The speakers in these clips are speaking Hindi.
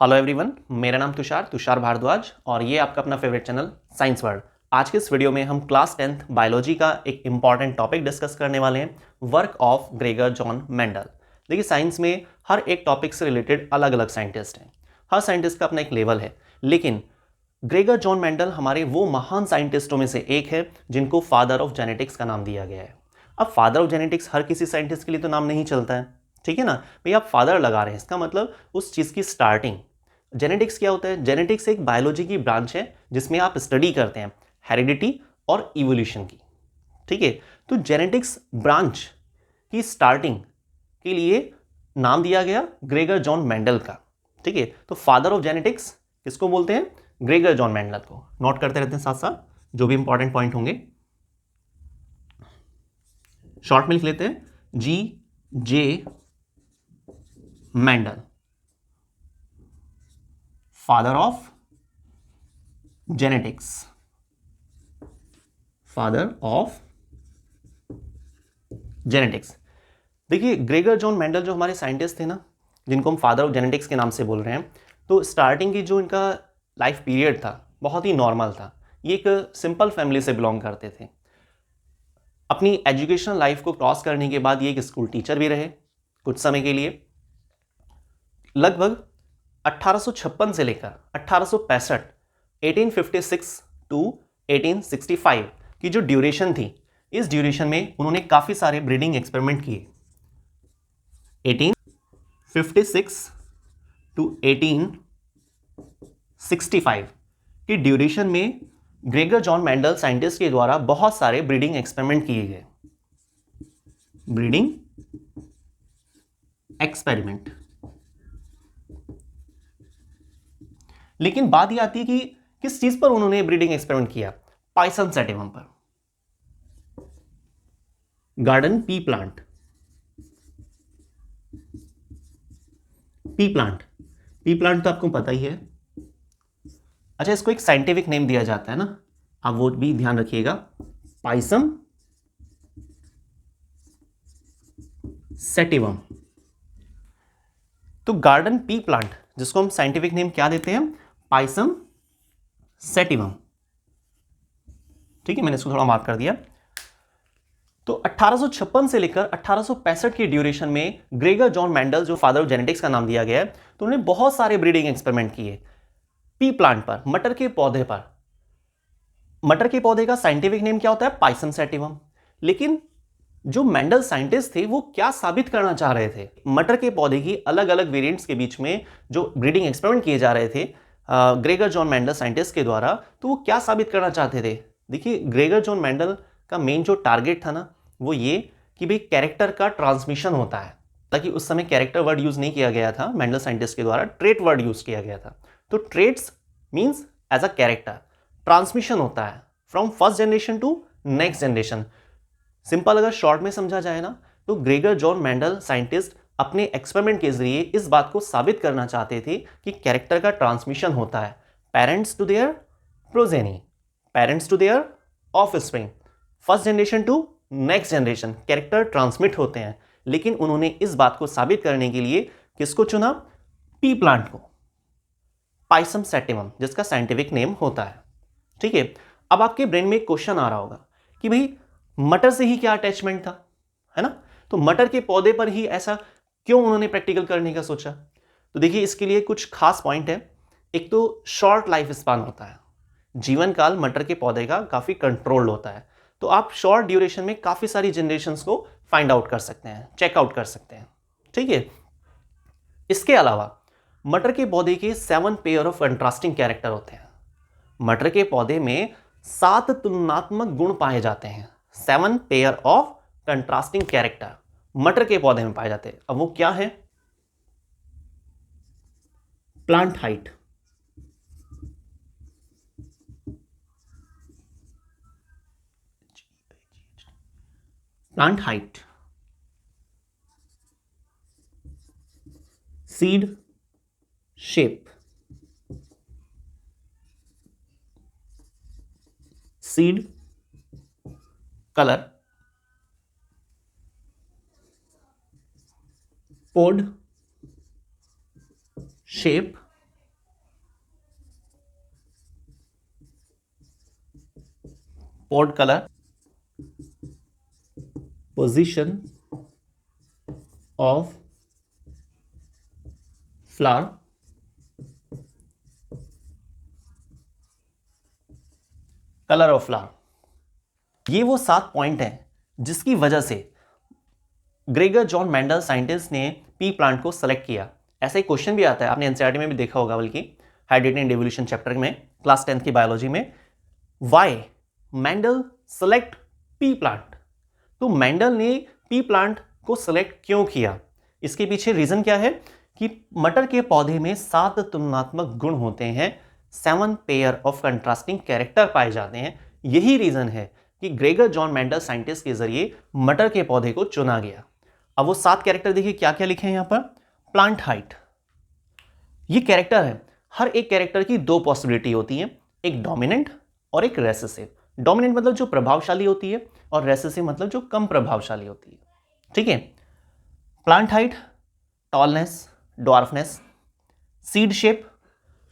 हेलो एवरीवन, मेरा नाम तुषार भारद्वाज और ये आपका अपना फेवरेट चैनल साइंस वर्ल्ड। आज के इस वीडियो में हम क्लास 10th बायोलॉजी का एक इंपॉर्टेंट टॉपिक डिस्कस करने वाले हैं, work of Gregor John Mendel. देखिए, साइंस में हर एक टॉपिक से रिलेटेड अलग अलग साइंटिस्ट हैं, हर साइंटिस्ट का अपना एक लेवल है, लेकिन ग्रेगर जॉन मेंडल हमारे वो महान साइंटिस्टों में से एक है जिनको फादर ऑफ जेनेटिक्स का नाम दिया गया है। अब फादर ऑफ जेनेटिक्स हर किसी साइंटिस्ट के लिए तो नाम नहीं चलता है, ठीक है ना भाई। आप फादर लगा रहे हैं, इसका मतलब उस चीज़ की स्टार्टिंग। जेनेटिक्स क्या होता है? जेनेटिक्स एक बायोलॉजी की ब्रांच है जिसमें आप स्टडी करते हैं हेरिडिटी और इवोल्यूशन की, ठीक है। तो जेनेटिक्स ब्रांच की स्टार्टिंग के लिए नाम दिया गया ग्रेगर जॉन मेंडल का, ठीक है। तो फादर ऑफ जेनेटिक्स किसको बोलते हैं? ग्रेगर जॉन मेंडल को। नोट करते रहते हैं साथ साथ जो भी इंपॉर्टेंट पॉइंट होंगे, शॉर्ट में लिख लेते हैं, G.J. Mendel, father of genetics, father of genetics. देखिए, ग्रेगर जॉन मेंडल जो हमारे साइंटिस्ट थे ना, जिनको हम फादर ऑफ जेनेटिक्स के नाम से बोल रहे हैं, तो स्टार्टिंग की जो इनका लाइफ पीरियड था बहुत ही नॉर्मल था। ये एक सिंपल फैमिली से बिलोंग करते थे। अपनी एजुकेशनल लाइफ को क्रॉस करने के बाद ये एक स्कूल टीचर भी रहे कुछ समय के लिए। लगभग 1856 से लेकर 1865, 1856 टू 1865 की जो ड्यूरेशन थी, इस ड्यूरेशन में उन्होंने काफ़ी सारे ब्रीडिंग एक्सपेरिमेंट किए। 1856 टू 1865 की ड्यूरेशन में ग्रेगर जॉन मेंडल साइंटिस्ट के द्वारा बहुत सारे ब्रीडिंग एक्सपेरिमेंट किए गए। Breeding experiment. लेकिन बात यह आती है कि किस चीज पर उन्होंने ब्रीडिंग एक्सपेरिमेंट किया? पाइसन सैटिवम पर, garden pea plant. P plant तो आपको पता ही है। अच्छा, इसको एक साइंटिफिक नेम दिया जाता है ना, आप वो भी ध्यान रखिएगा, पाइसम सैटिवम। तो गार्डन पी प्लांट, जिसको हम साइंटिफिक नेम क्या देते हैं? पाइसम सैटिवम, ठीक है। मैंने इसको थोड़ा मार्क कर दिया। तो 1856 से लेकर 1865 की ड्यूरेशन में ग्रेगर जॉन मेंडल, जो फादर ऑफ जेनेटिक्स का नाम दिया गया है, तो उन्होंने बहुत सारे ब्रीडिंग एक्सपेरिमेंट किए पी प्लांट पर, मटर के पौधे पर। मटर के पौधे का साइंटिफिक नेम क्या होता है? Pisum sativum. लेकिन जो मेंडल साइंटिस्ट थे वो क्या साबित करना चाह रहे थे? मटर के पौधे की अलग अलग वेरिएंट्स के बीच में जो ब्रीडिंग एक्सपेरिमेंट किए जा रहे थे ग्रेगर जॉन मेंडल साइंटिस्ट के द्वारा, तो वो क्या साबित करना चाहते थे? देखिए, ग्रेगर जॉन मेंडल का मेन जो टारगेट था ना, वो ये कि भाई कैरेक्टर का ट्रांसमिशन होता है। ताकि उस समय कैरेक्टर वर्ड यूज नहीं किया गया था मेंडल साइंटिस्ट के द्वारा, ट्रेट वर्ड यूज किया गया था। तो traits means as a character, transmission होता है from first generation to next generation. Simple अगर शॉर्ट में समझा जाए ना, तो ग्रेगर जॉन मेंडल साइंटिस्ट अपने एक्सपेरिमेंट के जरिए इस बात को साबित करना चाहते थे कि कैरेक्टर का ट्रांसमिशन होता है, parents to their progeny, parents to their offspring, first generation to next generation character transmit होते हैं। लेकिन उन्होंने इस बात को साबित करने के लिए किसको चुना? पी प्लांट को, पाइसम सैटिवम, जिसका साइंटिफिक नेम होता है, ठीक है। अब आपके ब्रेन में एक क्वेश्चन आ रहा होगा कि भाई मटर से ही क्या अटैचमेंट था, है ना? तो मटर के पौधे पर ही ऐसा क्यों उन्होंने प्रैक्टिकल करने का सोचा? तो देखिए, इसके लिए कुछ खास पॉइंट है। एक तो शॉर्ट लाइफ स्पान होता है, जीवन काल मटर के पौधे का काफी कंट्रोल्ड होता है। तो आप शॉर्ट ड्यूरेशन में काफी सारी जनरेशंस को फाइंड आउट कर सकते हैं, चेकआउट कर सकते हैं, ठीक है। इसके अलावा मटर के पौधे के 7 पेयर ऑफ कंट्रास्टिंग कैरेक्टर होते हैं। मटर के पौधे में 7 तुलनात्मक गुण पाए जाते हैं। 7 पेयर ऑफ कंट्रास्टिंग कैरेक्टर मटर के पौधे में पाए जाते हैं। अब वो क्या है? Plant height, plant height, seed shape, seed colour, pod shape pod color, position of flower, colour of flower. ये वो 7 पॉइंट हैं जिसकी वजह से ग्रेगर जॉन मेंडल साइंटिस्ट ने पी प्लांट को सेलेक्ट किया। ऐसा ही क्वेश्चन भी आता है, आपने एनसीईआरटी में भी देखा होगा, बल्कि हाइड्रेशन एंड एवोल्यूशन चैप्टर में क्लास 10th की बायोलॉजी में, why Mendel select pea plant. तो मेंडल ने पी प्लांट को सेलेक्ट क्यों किया, इसके पीछे रीजन क्या है कि मटर के पौधे में 7 तुलनात्मक गुण होते हैं, 7 पेयर ऑफ कंट्रास्टिंग कैरेक्टर पाए जाते हैं। यही रीजन है कि ग्रेगर जॉन मेंडल साइंटिस्ट के जरिए मटर के पौधे को चुना गया। अब वो 7 कैरेक्टर देखिए क्या क्या लिखे हैं यहां पर। प्लांट हाइट, ये कैरेक्टर है, हर एक कैरेक्टर की 2 पॉसिबिलिटी होती है, एक डोमिनेंट और एक रेसेसिव। डोमिनेंट मतलब जो प्रभावशाली होती है और रेसेसिव मतलब जो कम प्रभावशाली होती है। ठीक है। Plant height, tallness, dwarfness, seed shape,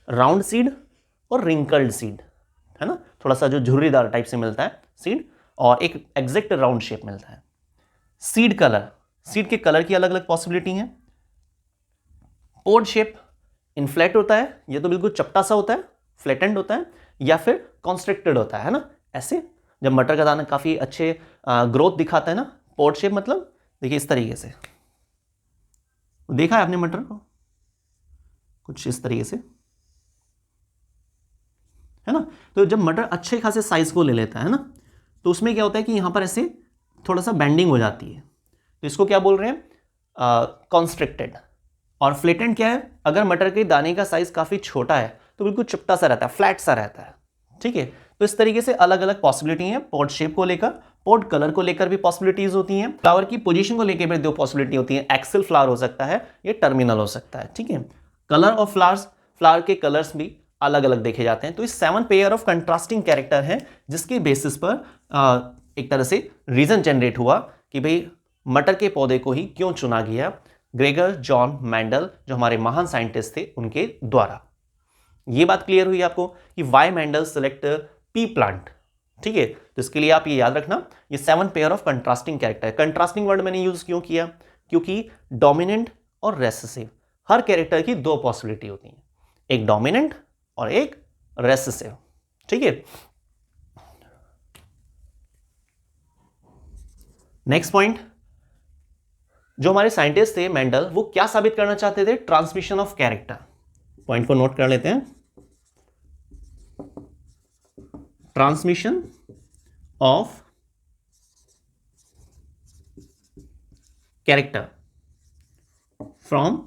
round seed और रिंकल्ड सीड, है ना, थोड़ा सा जो झुर्रीदार टाइप से मिलता है सीड, और एक एग्जैक्ट राउंड शेप मिलता है। सीड कलर, सीड के कलर की अलग अलग पॉसिबिलिटी हैं। पोड शेप, इनफ्लेट होता है, ये तो बिल्कुल चपटा सा होता है, फ्लैटेंड होता है, या फिर कॉन्स्ट्रिक्टेड होता है ना, ऐसे जब मटर का दाना काफी अच्छे ग्रोथ दिखाता है ना। पोड शेप मतलब देखिए इस तरीके से, देखा है आपने मटर को, कुछ इस तरीके से, है ना। तो जब मटर अच्छे खासे साइज को ले लेता है ना, तो उसमें क्या होता है कि यहां पर ऐसे थोड़ा सा बेंडिंग हो जाती है, तो इसको क्या बोल रहे हैं, कॉन्स्ट्रिक्टेड। और फ्लेटेंड क्या है, अगर मटर के दाने का साइज काफी छोटा है तो बिल्कुल चिपटा सा रहता है, फ्लैट सा रहता है। ठीक है। तो इस तरीके से अलग अलग पॉसिबिलिटी है। पॉड शेप को लेकर, पॉड कलर को लेकर भी पॉसिबिलिटीज होती हैं, फ्लावर की पोजीशन को लेकर भी 2 पॉसिबिलिटी होती है, एक्सल फ्लावर हो सकता है, ये टर्मिनल हो सकता है। ठीक है। कलर ऑफ फ्लावर्स, फ्लावर के कलर्स भी अलग अलग देखे जाते हैं। तो इस 7 पेयर ऑफ कंट्रास्टिंग कैरेक्टर है जिसके बेसिस पर एक तरह से रीजन जनरेट हुआ कि भाई मटर के पौधे को ही क्यों चुना गया ग्रेगर जॉन मेंडल, जो हमारे महान साइंटिस्ट थे, उनके द्वारा। ये बात क्लियर हुई आपको कि why Mendel select pea plant. ठीक है। तो इसके लिए आप ये याद रखना, ये 7 pair of contrasting character. Contrasting word मैंने यूज क्यों किया, क्योंकि डोमिनेंट और रेसेसिव, हर कैरेक्टर की 2 पॉसिबिलिटी होती हैं, एक डोमिनेंट और एक रेसेसिव। ठीक है। नेक्स्ट पॉइंट, जो हमारे साइंटिस्ट थे मेंडल, वो क्या साबित करना चाहते थे, ट्रांसमिशन ऑफ कैरेक्टर। पॉइंट को नोट कर लेते हैं, transmission of character from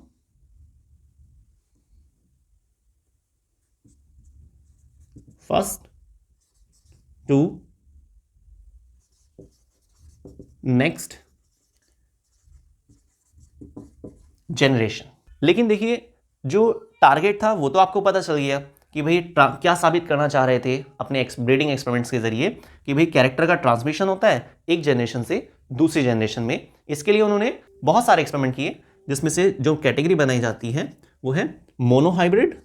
first to next generation. लेकिन देखिए जो टारगेट था वो तो आपको पता चल गया कि भाई क्या साबित करना चाह रहे थे अपने ब्रीडिंग एक्सपेरिमेंट्स के जरिए, कि भाई कैरेक्टर का ट्रांसमिशन होता है एक जनरेशन से दूसरी जनरेशन में। इसके लिए उन्होंने बहुत सारे एक्सपेरिमेंट किए, जिसमें से जो कैटेगरी बनाई जाती है वो है मोनोहाइब्रिड,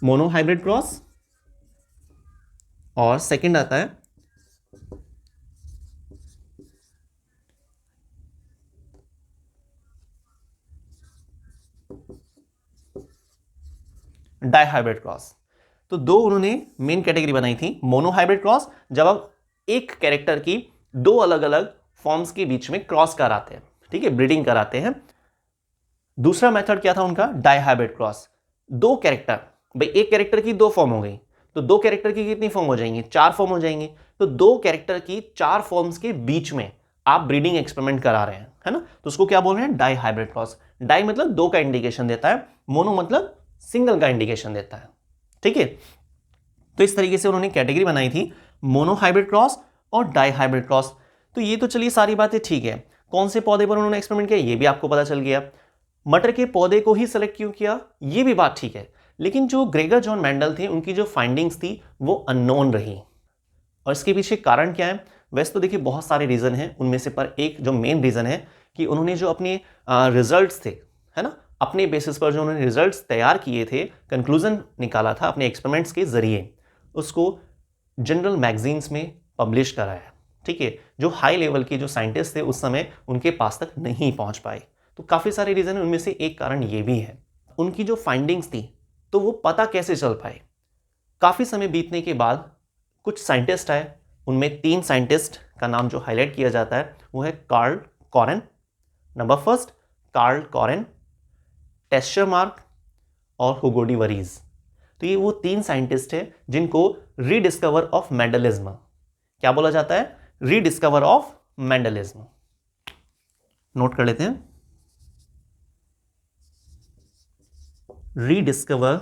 मोनोहाइब्रिड क्रॉस, और सेकंड आता है डाइहाइब्रिड क्रॉस। तो 2 उन्होंने मेन कैटेगरी बनाई थी। मोनोहाइब्रिड क्रॉस, जब आप एक कैरेक्टर की 2 अलग अलग फॉर्म्स के बीच में क्रॉस कराते हैं, ठीक है, ब्रीडिंग कराते हैं। दूसरा मेथड क्या था उनका, डाइहाइब्रिड क्रॉस। 2 कैरेक्टर, भाई एक कैरेक्टर की 2 फॉर्म हो गई, तो 2 कैरेक्टर की कितनी फॉर्म हो जाएंगी, 4 फॉर्म हो जाएंगी। तो 2 कैरेक्टर की 4 फॉर्म्स के बीच में आप ब्रीडिंग एक्सपेरिमेंट करा रहे हैं, है ना, तो उसको क्या बोल रहे हैं, डाइहाइब्रिड क्रॉस। डाई मतलब 2 का इंडिकेशन देता है, मोनो मतलब सिंगल का इंडिकेशन देता है। ठीक है। तो इस तरीके से उन्होंने कैटेगरी बनाई थी, मोनोहाइब्रिड क्रॉस और डाइहाइब्रिड क्रॉस। तो ये तो चलिए सारी बातें ठीक है। कौन से पौधे पर उन्होंने एक्सपेरिमेंट किया ये भी आपको पता चल गया। मटर के पौधे को ही सिलेक्ट क्यों किया ये भी बात ठीक है। लेकिन जो ग्रेगर जॉन मेंडल थे उनकी जो फाइंडिंग्स थी वो अननोन रही, और इसके पीछे कारण क्या है, वैसे तो देखिए बहुत सारे रीजन हैं, उनमें से पर एक जो मेन रीजन है कि उन्होंने जो अपने रिजल्ट्स थे, है ना, अपने बेसिस पर जो उन्होंने रिजल्ट्स तैयार किए थे, कंक्लूजन निकाला था अपने एक्सपेरिमेंट्स के जरिए, उसको जनरल मैगजीन्स में पब्लिश कराया। ठीक है, जो हाई लेवल के जो साइंटिस्ट थे उस समय उनके पास तक नहीं पहुंच पाए। तो काफ़ी सारे रीज़न, उनमें से एक कारण ये भी है। उनकी जो फाइंडिंग्स थी तो वो पता कैसे चल पाए। काफ़ी समय बीतने के बाद कुछ साइंटिस्ट आए, उनमें 3 साइंटिस्ट का नाम जो हाईलाइट किया जाता है वो है कार्ल कॉरेन, नंबर फर्स्ट कार्ल कॉरेन, टेस्चरमार्क और हुगो डी वरीज। तो ये वो 3 साइंटिस्ट हैं जिनको रीडिस्कवर ऑफ मेंडलिज्म क्या बोला जाता है, रीडिस्कवर ऑफ मेंडलिज्म। नोट कर लेते हैं, रीडिस्कवर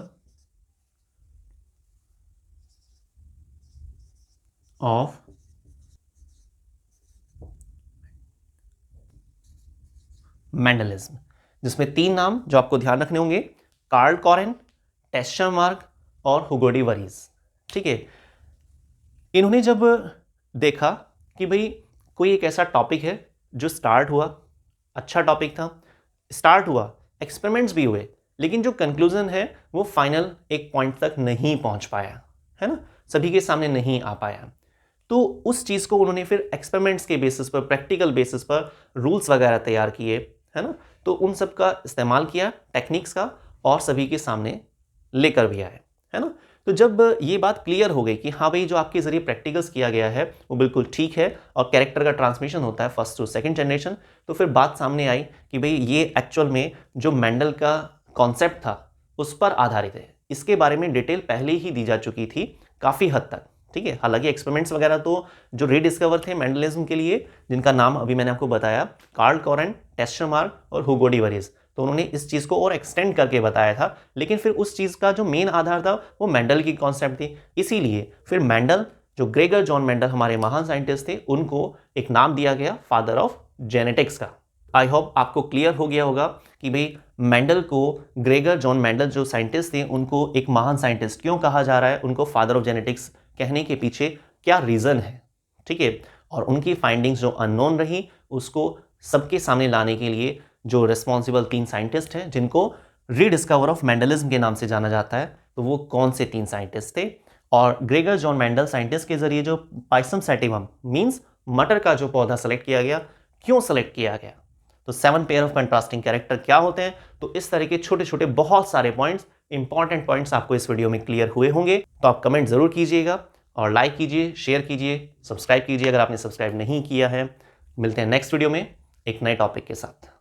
ऑफ मेंडलिज्म, जिसमें 3 नाम जो आपको ध्यान रखने होंगे, कार्ल कॉरेन, टेस्चरमार्क और हुगो डी वरीज। ठीक है, इन्होंने जब देखा कि भाई कोई एक ऐसा टॉपिक है जो स्टार्ट हुआ, अच्छा टॉपिक था, स्टार्ट हुआ, एक्सपेरिमेंट्स भी हुए, लेकिन जो कंक्लूजन है वो फाइनल एक पॉइंट तक नहीं पहुंच पाया, है ना, सभी के सामने नहीं आ पाया। तो उस चीज़ को उन्होंने फिर एक्सपेरिमेंट्स के बेसिस पर, प्रैक्टिकल बेसिस पर रूल्स वगैरह तैयार किए, है ना, तो उन सब का इस्तेमाल किया, टेक्निक्स का, और सभी के सामने लेकर भी आए, है ना। तो जब ये बात क्लियर हो गई कि हाँ भाई जो आपके जरिए प्रैक्टिकल्स किया गया है वो बिल्कुल ठीक है और कैरेक्टर का ट्रांसमिशन होता है फर्स्ट टू सेकंड जनरेशन, तो फिर बात सामने आई कि भाई ये एक्चुअल में जो मेंडल का कॉन्सेप्ट था उस पर आधारित है। इसके बारे में डिटेल पहले ही दी जा चुकी थी काफ़ी हद तक। ठीक है, हालांकि एक्सपेरिमेंट्स वगैरह तो जो रीडिस्कवर थे मेंडलिज्म के लिए, जिनका नाम अभी मैंने आपको बताया, कार्ल कॉरेन, टेस्चरमार्क और हुगो डी वरीज, तो उन्होंने इस चीज़ को और एक्सटेंड करके बताया था, लेकिन फिर उस चीज़ का जो मेन आधार था वो मेंडल की कॉन्सेप्ट थी। इसीलिए फिर मेंडल, जो ग्रेगर जॉन मेंडल हमारे महान साइंटिस्ट थे, उनको एक नाम दिया गया फादर ऑफ जेनेटिक्स का। आई होप आपको क्लियर हो गया होगा कि भाई मेंडल को, ग्रेगर जॉन मेंडल जो साइंटिस्ट थे, उनको एक महान साइंटिस्ट क्यों कहा जा रहा है, उनको फादर ऑफ जेनेटिक्स कहने के पीछे क्या रीज़न है। ठीक है, और उनकी फाइंडिंग्स जो अननोन रही उसको सबके सामने लाने के लिए जो रिस्पॉन्सिबल 3 साइंटिस्ट हैं जिनको रीडिस्कवर ऑफ मेंडलिज्म के नाम से जाना जाता है, तो वो कौन से 3 साइंटिस्ट थे। और ग्रेगर जॉन मेंडल साइंटिस्ट के जरिए जो पाइसम सैटिवम मींस मटर का जो पौधा सेलेक्ट किया गया, क्यों सेलेक्ट किया गया, तो 7 पेयर ऑफ कंट्रास्टिंग कैरेक्टर क्या होते हैं, तो इस तरह के छोटे छोटे बहुत सारे पॉइंट्स, इंपॉर्टेंट पॉइंट्स आपको इस वीडियो में क्लियर हुए होंगे। तो आप कमेंट जरूर कीजिएगा और लाइक कीजिए, शेयर कीजिए, सब्सक्राइब कीजिए अगर आपने सब्सक्राइब नहीं किया है। मिलते हैं नेक्स्ट वीडियो में एक नए टॉपिक के साथ।